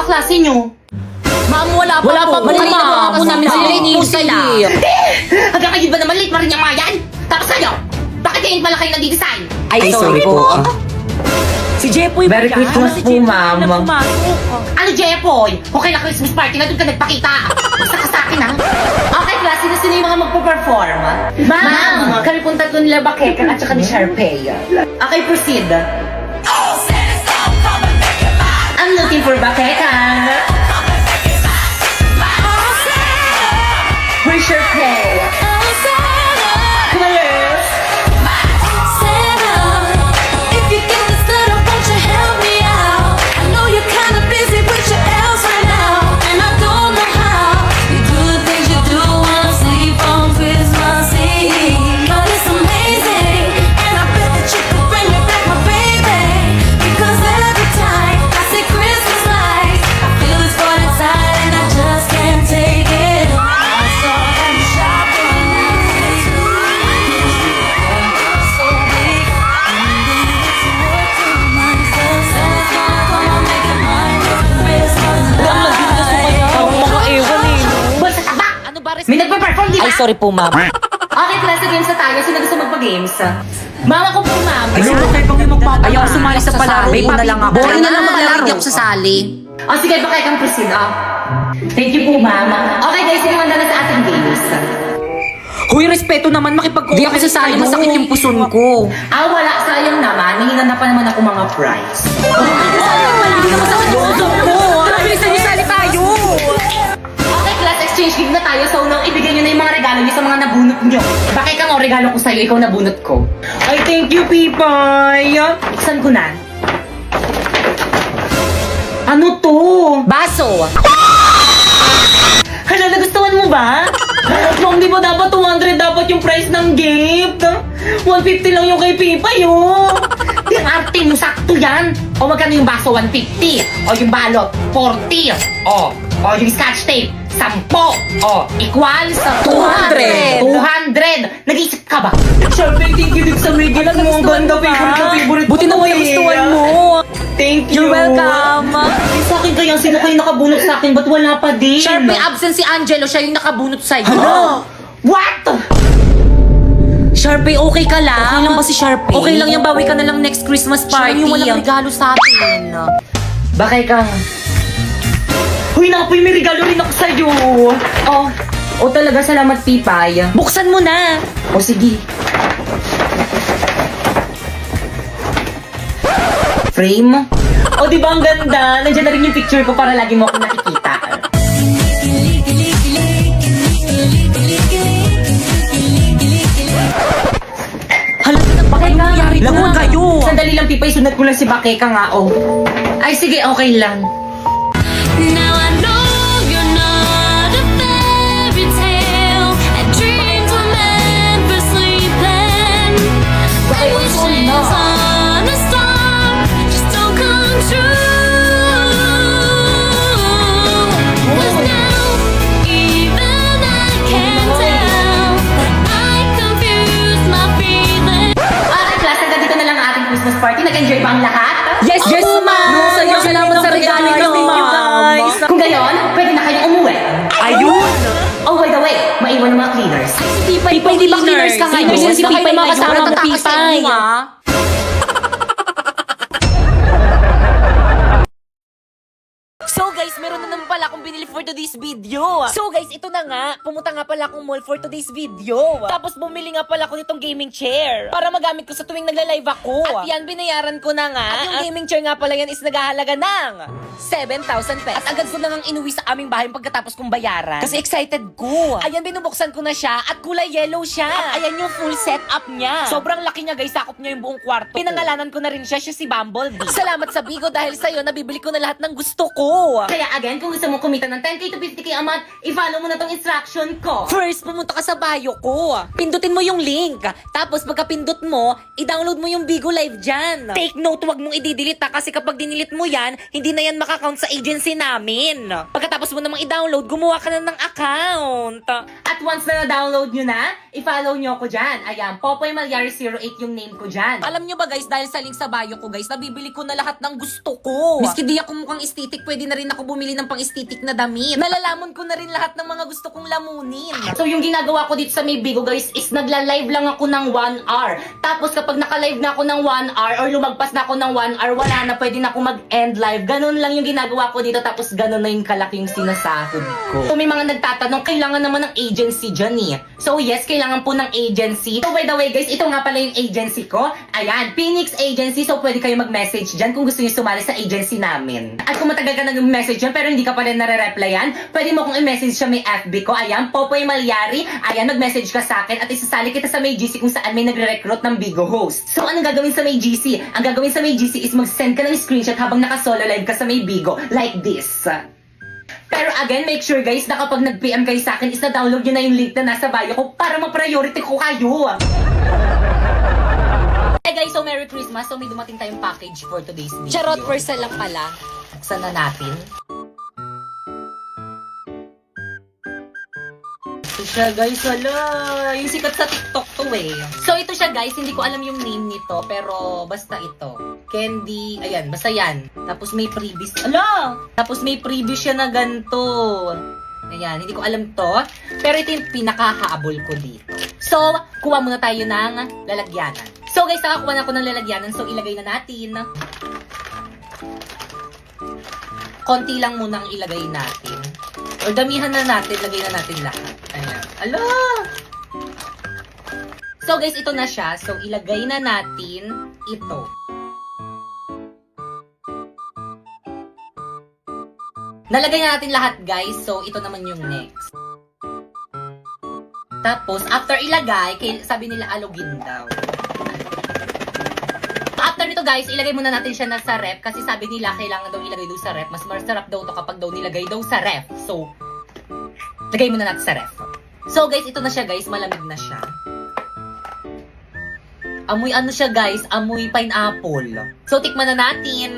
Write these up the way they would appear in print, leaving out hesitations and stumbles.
kaklase nyo? Ma'am, wala pa po. Kanina po namin sila inisila. Hanggang kayo ba naman late pa rin yung mga yan? Tapos kayo, bakit ngayon pala kayo nag-design? Ay, sorry po. Si Jepoy ba Merry yan? Christmas Si po, Jepoy ma'am. na pumasok. Ano, Jepoy? Kung kailan Christmas party na doon ka nagpakita. Basta ka sa akin, ha? Okay, class, sino yung mga magpo-perform? Ma'am, kami pong tatlo nila Bakeka at saka ni Sharpay. Okay, proceed. I'm looking for Bakeka. Where's Sharpay? Come on, girls. May nagpa-perform, di ba? Ay, sorry po, ma'am. Okay, class, games na tayo. Sino gusto magpa-games? Mama ko po, ma'am. Ayoko kayo pang yung magpapalaro. Ayaw sumali sa palaro. May na lang ako. Boring na lang Ah, maglalaro. hindi ako sasali. Sige, baka kang proceed, Thank you po, ma'am. Okay, guys, sino handa na sa ating games? Hoy, respeto naman makipag-cooperate. Di ako sasali, tayo. masakit yung puson ko. Wala. Sayang naman. Nahinan na pa naman ako mga prize. Hindi naman sakit yung puson ko. Tara, bilisan niyo, sali tayo. Okay, class, exchange game na tayo. So, nang ibigay nyo na yung mga regalo nyo sa mga nabunot nyo. Bakit ka nga regalo ko sa'yo, ikaw nabunot ko. Ay, thank you, Pipay. Buksan ko na. Ano to? Baso. Hala, nagustuhan mo ba? Ma'am, di ba dapat 200 dapat yung price ng gift? 150 lang yung kay Pipay, Yung arte mo, sakto yan. O magkano yung baso, 150. O yung balot, 40. O yung scotch tape, 10. O, equal sa 200. 200. Nag-iisip ka ba? Siyempre, thank you din sa Miguel. Ang ganda, favorite Buti na yung gustuhan mo. Thank you. You're welcome. Sa akin kaya, sino kayo nakabunot sa akin? Ba't wala pa din? Sharpie, absent si Angelo. Siya yung nakabunot sa'yo. What? Sharpie, okay ka lang? Okay lang ba si Sharpie? Okay lang yan, bawi ka na lang next Christmas party. Siya yung walang regalo sa atin. Bakit ka? Huy, napoy, may regalo rin ako sa'yo. Talaga, salamat, Pipay. Buksan mo na. Sige. Frame? Di ba ang ganda? Nandiyan na rin yung picture ko para lagi mo akong nakikita. Hala, bakit nangyari na? Lamuan kayo. Sandali lang, Pipay. Sunod ko lang si Bakeka nga, Ay, sige, okay lang. Now I know you're not a fairy tale, and dreams were meant for sleeping. And wishes on a star just don't come true. 'Cause now even I can tell that I confused my feelings. Okay, class, hanggang dito na lang ang ating Christmas party. Nag-enjoy ba ang lahat? Yes, ma'am. No, Sa'yo, salamat sa regalo Thank you, nyo. guys. Kung gayon, pwede na kayong umuwi. Ayun. By the way, maiwan ng mga cleaners. Pipay, di ba cleaners ka ngayon? Cleaners Si ka Pipay kayo, mga kasama mo, natatakas Pipay. sa inyo, So guys, meron na naman pala akong binili for today's video. So guys, ito na nga. Pumunta nga pala akong mall for today's video. Tapos bumili nga pala ako nitong gaming chair para magamit ko sa tuwing nagla-live ako. At yan, binayaran ko na nga. At yung gaming chair nga pala yan is naghahalaga ng 7,000 pesos. At agad ko na nga inuwi sa aming bahay pagkatapos kong bayaran. Kasi excited ko. Ayan, binubuksan ko na siya at kulay yellow siya. At ayan yung full setup niya. Sobrang laki niya guys, sakop niya yung buong kwarto. Pinangalanan ko na rin siya si Bumblebee. Salamat sa Bigo dahil sa'yo, nabibili ko na lahat ng gusto ko. Kaya again, kung gusto mo kumita ng 10k to 50k a month, i-follow mo na tong instruction ko. First, pumunta ka sa bio ko. Pindutin mo yung link. Tapos pagka-pindot mo, i-download mo yung Bigo Live dyan. Take note, wag mong i-delete ha, kasi kapag dinilit mo yan, hindi na yan makakount sa agency namin. Pagkatapos mo namang i-download, gumawa ka na ng account. At once na na-download nyo na, i-follow nyo ako dyan. Ayan, Popoy Malyari 08 yung name ko dyan. Alam nyo ba guys, dahil sa link sa bio ko guys, nabibili ko na lahat ng gusto ko. Miski di ako mukhang aesthetic, pwede na rin ako bumili ng pang-aesthetic na damit. Nalalamon ko na rin lahat ng mga gusto kong lamunin. So yung ginagawa ko dito sa may Bigo guys is nagla-live lang ako ng 1 hour. Tapos kapag naka-live na ako ng 1 hour or lumagpas na ako ng 1 hour, wala na, pwede na ako mag-end live. Ganun lang yung ginagawa ko dito, tapos ganun na yung kalaking sinasahod ko. So may mga nagtatanong, kailangan naman ng agency dyan eh. So yes, kailangan po ng agency. So by the way guys, ito nga pala yung agency ko. Ayan, Phoenix Agency. So pwede kayo mag-message dyan kung gusto niyo sumali sa agency namin. At kung matagal ka nag-message dyan pero hindi ka pa rin nare-replyan, pwede mo kong i-message sa may FB ko. Ayan, Popoy Malyari. Ayan, mag-message ka sa akin at isasali kita sa may GC kung saan may nagre-recruit ng Bigo host. So anong gagawin sa may GC? Ang gagawin sa may GC is mag-send ka ng screenshot habang naka-solo live ka sa may Bigo. Like this. Pero again, make sure guys na kapag nag-PM kayo sa akin is na-download nyo na yung link na nasa bio ko para ma-priority ko kayo. Hey guys, so Merry Christmas. So may dumating tayong package for today's video. Charot, person lang pala. Buksan na natin. Ito siya guys, wala. Yung sikat sa TikTok to eh. So ito siya guys, hindi ko alam yung name nito, pero basta ito. Candy, ayan, basta yan. Tapos may freebies. Ala! Tapos may freebies siya na ganito. Ayan, hindi ko alam to. Pero ito yung pinakahabol ko dito. So, kuha muna tayo ng lalagyanan. So guys, nakakuha na ako ng lalagyanan. So ilagay na natin. Konti lang muna ang ilagay natin. Or damihan na natin, lagay na natin lahat. Ayan. Ala! So guys, ito na siya. So ilagay na natin ito. Nalagay na natin lahat guys. So ito naman yung next. Tapos, after ilagay, sabi nila alugin daw. After nito guys, ilagay muna natin siya na sa ref kasi sabi nila kailangan daw ilagay daw sa ref. Mas masarap daw to kapag daw nilagay daw sa ref. So, lagay muna natin sa ref. So guys, ito na siya guys. Malamig na siya. Amoy ano siya guys? Amoy pineapple. So, tikman na natin.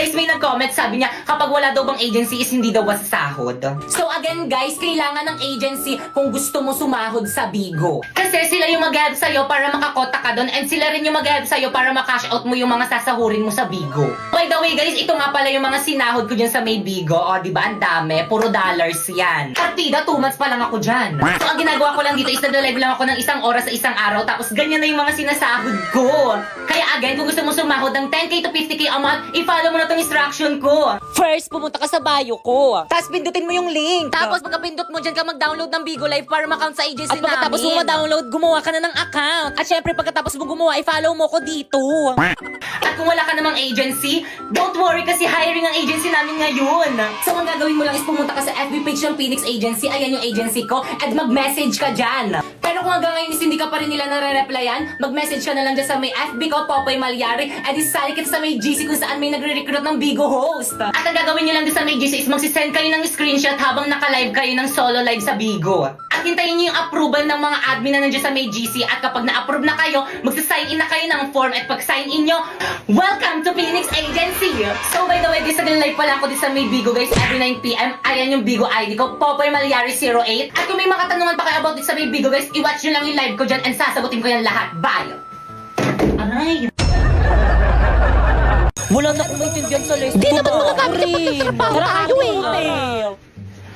May nag-comment, sabi niya, kapag wala daw bang agency is hindi daw masasahod. So again guys, kailangan ng agency kung gusto mo sumahod sa Bigo. Kasi sila yung mag-help sa'yo para makakota ka doon and sila rin yung mag-help sa'yo para makash out mo yung mga sasahurin mo sa Bigo. By the way guys, ito nga pala yung mga sinahod ko dyan sa may Bigo. O diba, ang dami. Puro dollars yan. Partida, 2 months pa lang ako dyan. So ang ginagawa ko lang dito is nag-live lang ako ng 1 oras sa 1 araw tapos ganyan na yung mga sinasahod ko. Kaya again, kung gusto mo sumahod ng 10k to 50k a month, i-follow mo na itong instruction ko. First, pumunta ka sa bio ko. Tapos pindutin mo yung link. Tapos pagka-pindot mo dyan ka mag-download ng Bigo Live para ma-count sa agency namin. At pagkatapos mo ma-download, gumawa ka na ng account. At syempre, pagkatapos mo gumawa, i-follow mo ko dito. At kung wala ka namang agency, don't worry kasi hiring ang agency namin ngayon. So ang gagawin mo lang is pumunta ka sa FB page ng Phoenix Agency, ayan yung agency ko, at mag-message ka dyan. Pero kung hanggang ngayon is hindi ka pa rin nila nare-replyan, mag-message ka na lang dyan sa may FB ko, Popoy Malyari, at isali kita sa may GC kung saan may nagre-recruit ng Bigo host. At ang gagawin nyo lang dyan sa may GC is magsisend kayo ng screenshot habang naka-live kayo ng solo live sa Bigo. At hintayin nyo yung approval ng mga admin na nandiyan sa may GC, at kapag na-approve na kayo, magsa-sign in na kayo ng form, at pag sign in nyo, welcome to Phoenix Agency! So by the way guys, nag-live pala ako dito sa may Bigo guys every 9 PM. Ayan yung Bigo ID ko, Popoy Malyari 08. At kung may mga katanungan pa kayo about dito sa may Bigo guys, i-watch nyo lang yung live ko dyan and sasagutin ko yan lahat. Bye! Aray! Wala na akong maintindihan sa lesson. Di naman magagamit ang pagkakatrabaho tayo eh.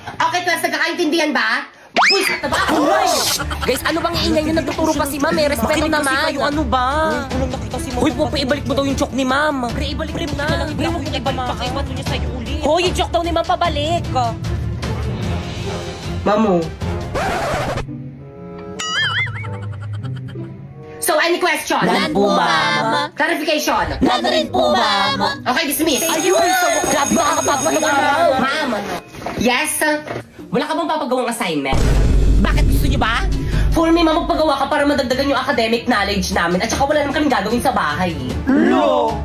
Okay class, nagkakaintindihan ba? Uy, sakta ba ako? Guys, ano bang iingay nyo? Nagtuturo pa si ma'am eh. Respeto naman. Kayo, ano ba? Uy, Popo, ibalik mo daw yung chok ni ma'am. Pre, ibalik mo na. Pre, huwag mo ibalik pa kayo. Ba't nyo sa'yo ulit? Hoy, yung chok daw ni ma'am pabalik. Mamu. So, any question? None po, ma'am. Clarification? None rin po, ma'am. Okay, dismiss. Ayun, grabe makakapagpahing Ma'am, yes? Wala ka bang papagawang assignment? Bakit gusto niyo ba? For me, ma'am, magpagawa ka para madagdagan yung academic knowledge namin at saka wala naman kaming gagawin sa bahay. No!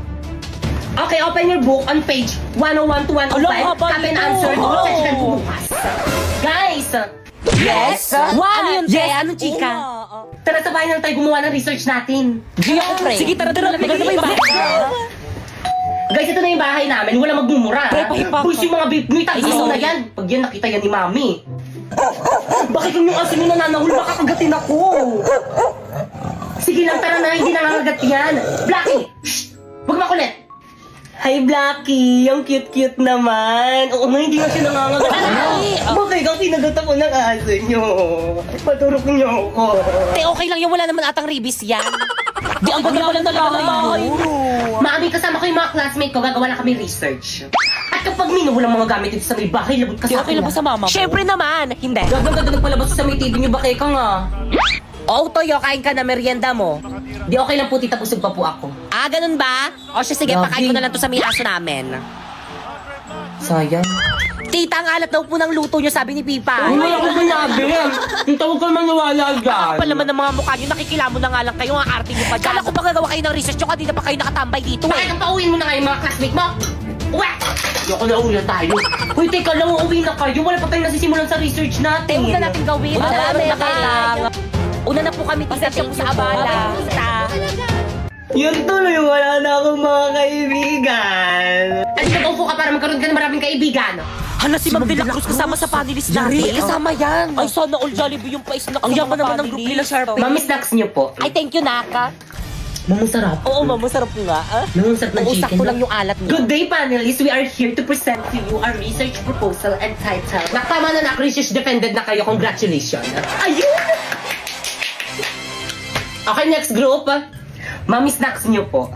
Okay, open your book on page 101 to 105. Alam, haba Copy and nito. answer. Check po bukas. Guys, Yes! What? Ano yun, Yes, Anong chika? tara sa bahay na tayo gumawa ng research natin. Di ako, pre. Sige, tara, tara. Maganda ba yung bahay? Guys, ito na yung bahay namin. Wala magmumura. Pre, pahipak Boys, yung mga may tagis na yan. Pag yan, nakita yan ni Mami. Bakit yung aso nyo nananahul? Baka kagatin ako. Sige lang, tara na. Hindi nangangagat yan. Blackie! Shh! Huwag makulit. Hi, Blackie. Ang cute-cute naman. Oo nga, hindi na siya nangangagat. Bakit ang kinagat ako ng aso nyo? Paturok nyo ako. Te, okay lang yan. Wala naman atang ribis yan. Di, ang ganda pala talaga ng bahay mo. Mami, kasama ko yung mga classmate ko. Gagawa na kami research. At kapag minuhul ang mga gamit dito sa may bahay, labot ka Di, sa okay akin. lang ba sa mama mo? Siyempre naman. Hindi. Gaganda nagpalabas sa may TV nyo, bakit ka nga? Oo, Toyo, kain ka na merienda mo. Di okay lang po, tita, busog pa po ako. Ah, ganun ba? O siya, sige, Grabe. pakain ko na lang to sa may aso namin. Sayang. Tita, ang alat daw po ng luto niyo, sabi ni Pipa. Ay, wala ko sinabi. Yung tawag ka maniwala dyan. Kapal naman ng mga mukha niyo, nakikilamo na nga lang kayo, ang arte niyo pa dyan. Kala ko pa gagawa kayo ng research nyo, kanina pa kayo nakatambay dito Bakit eh. ang pauwiin mo na nga yung mga classmate mo? Uwe! Ayoko na uwi na tayo. Hoy, teka lang, uuwi na kayo. Wala pa tayong nasisimulan sa research natin. Huwag na natin gawin. Madami Madami pa lang. Una na po kami, tita, thank you sa abala. Tita. Yung tuloy, wala na akong mga kaibigan. Kasi nag-upo ka para magkaroon ka ng maraming kaibigan. Hala, si Ma'am De La Cruz kasama sa panelist natin. kasama yan. Ay, sana all Jollibee yung pais na. Ang yaman naman ng group nila, Sharpie. Mami, snacks niyo po. Ay, thank you, Naka. Mamang sarap. Oo, Ma'am, masarap nga. Ah? Mamang sarap ng Uusap chicken. ko lang yung alat niyo. Good day, panelists. We are here to present to you our research proposal entitled Nakatama na research defended na kayo. Congratulations. Ayun! Okay, next group. Mami, snacks niyo po.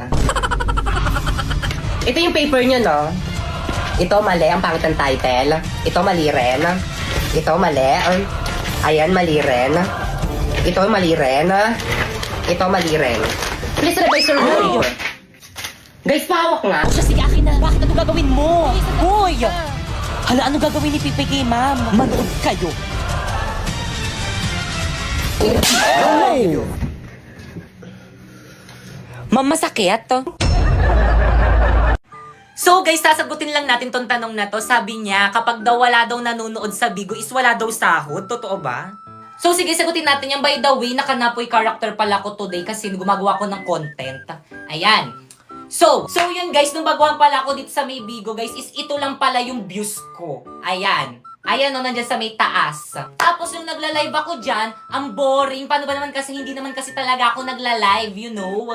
Ito yung paper niyo, no? Ito mali, ang pangit ng title. Ito mali rin. Ito mali. Ayan, mali rin. Ito mali rin. Ito mali rin. Please revise your work. Guys, pahawak nga. O siya, sige, akin na. Bakit ano gagawin mo? Hoy! Hala, ano gagawin ni Pipi kay Ma'am? Manood kayo. Ma'am, masakit to. So guys, sasagutin lang natin tong tanong na to. Sabi niya, kapag daw wala daw nanonood sa Bigo is wala daw sahod. Totoo ba? So sige, sagutin natin yan. By the way, nakanapoy character pala ko today kasi gumagawa ko ng content. Ayan. So yun guys, nung baguhan pala ako dito sa may Bigo guys, is ito lang pala yung views ko. Ayan. Ayan o, nandyan sa may taas. Tapos nung nagla-live ako dyan, ang boring. Paano ba naman kasi, hindi naman kasi talaga ako nagla-live, you know?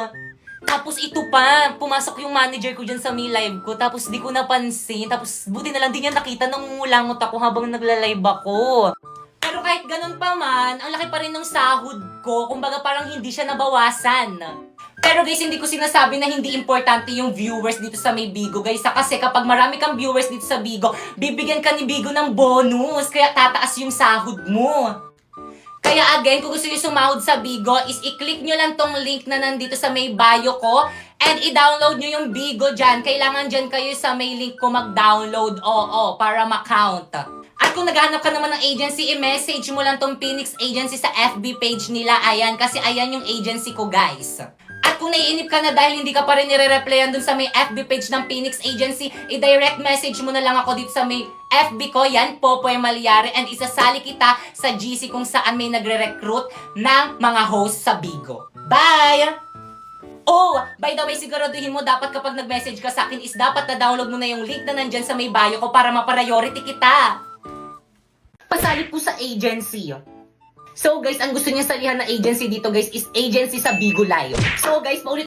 Tapos ito pa, pumasok yung manager ko dyan sa may live ko, tapos di ko napansin, tapos buti na lang din niya nakita nang umulangot ako habang nagla-live ako. Pero kahit ganun pa man, ang laki pa rin ng sahod ko, kumbaga parang hindi siya nabawasan. Pero guys, hindi ko sinasabi na hindi importante yung viewers dito sa may Bigo guys, kasi kapag marami kang viewers dito sa Bigo, bibigyan ka ni Bigo ng bonus, kaya tataas yung sahod mo. Kaya again, kung gusto nyo sumahod sa Bigo, is i-click nyo lang tong link na nandito sa may bio ko and i-download nyo yung Bigo dyan. Kailangan dyan kayo sa may link ko mag-download, oo, para ma-count. At kung naghahanap ka naman ng agency, i-message mo lang tong Phoenix Agency sa FB page nila. Ayan, kasi ayan yung agency ko, guys. At kung naiinip ka na dahil hindi ka pa rin nire-replyan dun sa may FB page ng Phoenix Agency, i-direct message mo na lang ako dito sa may FB ko, yan, Popoy Malyari, and isasali kita sa GC kung saan may nagre-recruit ng mga host sa Bigo. Bye! Oh, by the way, siguraduhin mo dapat kapag nag-message ka sa akin is dapat na-download mo na yung link na nandyan sa may bio ko para ma-priority kita. Pasali po sa agency. So guys, ang gusto niya salihan na agency dito guys is agency sa Bigo Live. So guys, paulit